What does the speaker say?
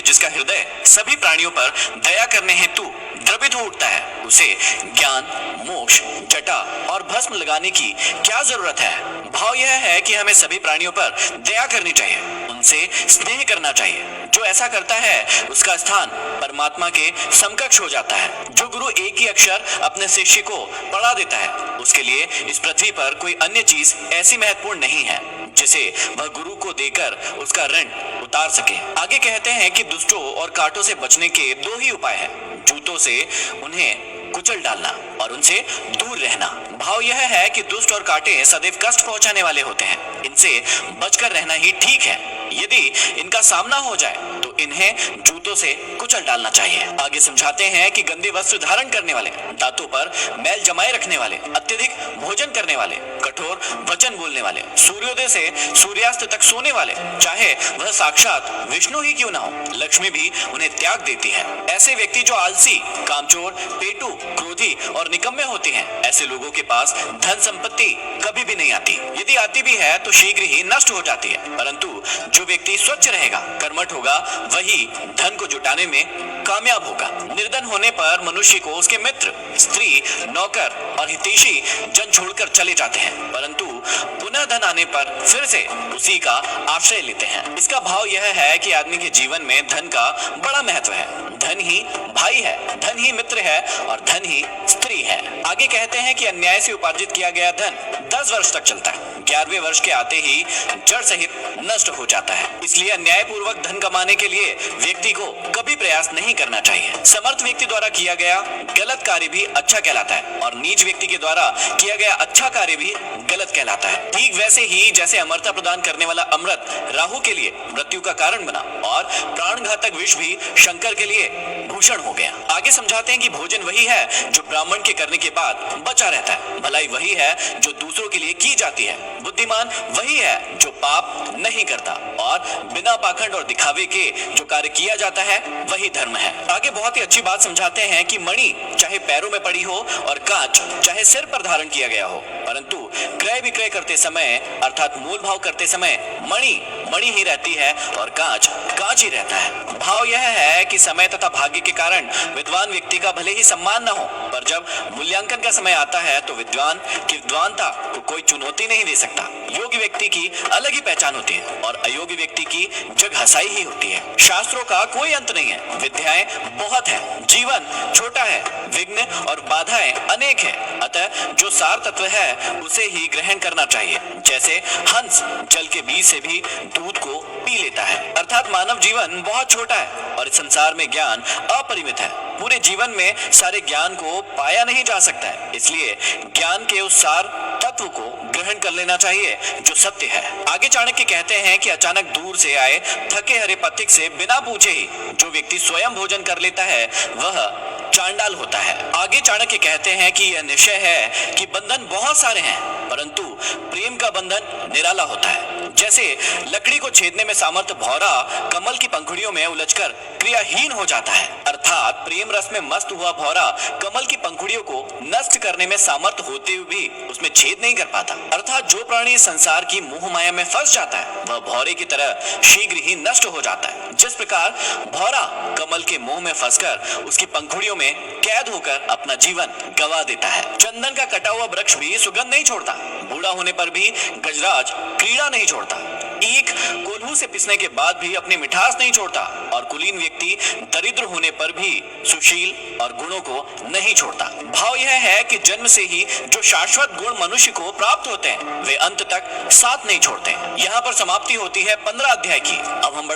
जिसका हृदय सभी प्राणियों पर दया करने हेतु द्रवित हो उठता है, उसे ज्ञान, मोक्ष, जटा और भस्म लगाने की क्या जरूरत है। भाव यह है कि हमें सभी प्राणियों पर दया करनी चाहिए, उनसे स्नेह करना चाहिए। जो ऐसा करता है उसका स्थान परमात्मा के समकक्ष हो जाता है। जो गुरु एक ही अक्षर अपने शिष्य को पढ़ा देता है, उसके लिए इस पृथ्वी पर कोई अन्य चीज ऐसी महत्वपूर्ण नहीं है जिसे वह गुरु को देकर उसका ऋण उतार सके। आगे कहते हैं कि दुष्टों और कांटों से बचने के दो ही उपाय हैं, जूतों से उन्हें कुचल डालना और उनसे दूर रहना। भाव यह है कि दुष्ट और कांटे सदैव कष्ट पहुंचाने वाले होते हैं, इनसे बचकर रहना ही ठीक है। यदि इनका सामना हो जाए तो इन्हें जूतों से कुचल डालना चाहिए। आगे समझाते हैं कि गंदे वस्त्र धारण करने वाले, दांतों पर मैल जमाए रखने वाले, अत्यधिक भोजन करने वाले, कठोर वचन बोलने वाले, सूर्योदय से सूर्यास्त तक सोने वाले, चाहे वह साक्षात विष्णु ही क्यों ना हो, लक्ष्मी भी उन्हें त्याग देती है। ऐसे व्यक्ति जो आलसी, कामचोर, पेटू, क्रोधी और निकम्मे होते हैं, ऐसे लोगों के पास धन संपत्ति कभी भी नहीं आती। यदि आती भी है तो शीघ्र ही नष्ट हो जाती है। परंतु जो व्यक्ति स्वच्छ रहेगा, कर्मठ होगा, वही धन को जुटाने में कामयाब होगा। निर्धन होने पर मनुष्य को उसके मित्र, स्त्री, नौकर और हितैषी जन छोड़कर चले जाते हैं, परंतु पुनः धन आने पर फिर से उसी का आश्रय लेते हैं। इसका भाव यह है कि आदमी के जीवन में धन का बड़ा महत्व है। धन ही भाई है, धन ही मित्र है और धन ही स्त्री है। आगे कहते हैं कि अन्याय से उपार्जित किया गया धन 10 वर्ष तक चलता है, 11वें वर्ष के आते ही जड़ सहित नष्ट हो जाता है। इसलिए अन्यायपूर्वक धन कमाने के लिए व्यक्ति को कभी प्रयास नहीं करना चाहिए। समर्थ व्यक्ति द्वारा किया गया गलत कार्य भी अच्छा कहलाता है और नीच व्यक्ति के द्वारा किया गया अच्छा कार्य भी गलत कहलाता है। ठीक वैसे ही जैसे अमरता प्रदान करने वाला अमृत राहु के लिए मृत्यु का कारण बना और प्राणघातक विष भी शंकर के लिए भूषण हो गया। आगे समझाते हैं कि भोजन वही है जो ब्राह्मण के करने के बाद बचा रहता है, भलाई वही है जो दूसरों के लिए की जाती है, बुद्धिमान वही है जो पाप नहीं करता और बिना पाखंड और दिखावे के जो कार्य किया जाता है वही धर्म है। आगे बहुत ही अच्छी बात समझाते हैं कि मणि चाहे पैरों में पड़ी हो और कांच चाहे सिर पर धारण किया गया हो, परंतु क्रय विक्रय करते समय अर्थात मोल भाव करते समय मणि मणि ही रहती है और कांच कांच ही रहता है। भाव यह है कि समय तथा भाग्य के कारण विद्वान व्यक्ति का भले ही सम्मान न हो, पर जब मूल्यांकन का समय आता है तो विद्वान की विद्वानता को कोई चुनौती नहीं दे सकता। योग्य व्यक्ति की अलग ही पहचान होती है और अयोग्य व्यक्ति की जग हंसाई ही होती है। शास्त्रों का कोई अंत नहीं है, विद्याएं बहुत है, जीवन छोटा है, विघ्न और बाधाएं अनेक है। अतः जो सार तत्व है उसे ही ग्रहण करना चाहिए। जैसे हंस जल के बीच से भी दूध को पी लेता है, अर्थात मानव जीवन बहुत छोटा है और इस संसार में ज्ञान अपरिमित है। पूरे जीवन में सारे ज्ञान को पाया नहीं जा सकता है, इसलिए ज्ञान के उस सार तत्व को ग्रहण कर लेना चाहिए जो सत्य है। आगे चाणक्य कहते हैं कि अचानक दूर से आए थके हरे पथिक से बिना पूछे ही जो व्यक्ति स्वयं भोजन कर लेता है वह चांडाल होता है। आगे चाणक्य कहते हैं कि यह निश्चय है कि बंधन बहुत सारे हैं, परंतु प्रेम का बंधन निराला होता है। जैसे लकड़ी को छेदने में सामर्थ्य भौरा कमल की पंखुड़ियों में उलझकर क्रियाहीन हो जाता है, अर्थात प्रेम रस में मस्त हुआ भौरा कमल की पंखुड़ियों को नष्ट करने में सामर्थ्य होते हुए भी उसमें छेद नहीं कर पाता। अर्थात जो प्राणी संसार की मोह माया में फंस जाता है वह भौरे की तरह शीघ्र ही नष्ट हो जाता है। जिस प्रकार भौरा कमल के मोह में फंसकर उसकी पंखुड़ियों में कैद होकर अपना जीवन गवा देता है। चंदन का कटा हुआ वृक्ष भी सुगंध नहीं छोड़ता, बूढ़ा होने पर भी गजराज क्रीड़ा नहीं छोड़ता, ईख कोल्हू से पिसने के बाद भी अपनी मिठास नहीं छोड़ता और कुलीन व्यक्ति दरिद्र होने पर भी सुशील और गुणों को नहीं छोड़ता। भाव यह है कि जन्म से ही जो शाश्वत गुण मनुष्य को प्राप्त होते हैं वे अंत तक साथ नहीं छोड़ते। यहाँ पर समाप्ति होती है 15 अध्याय की। अब हम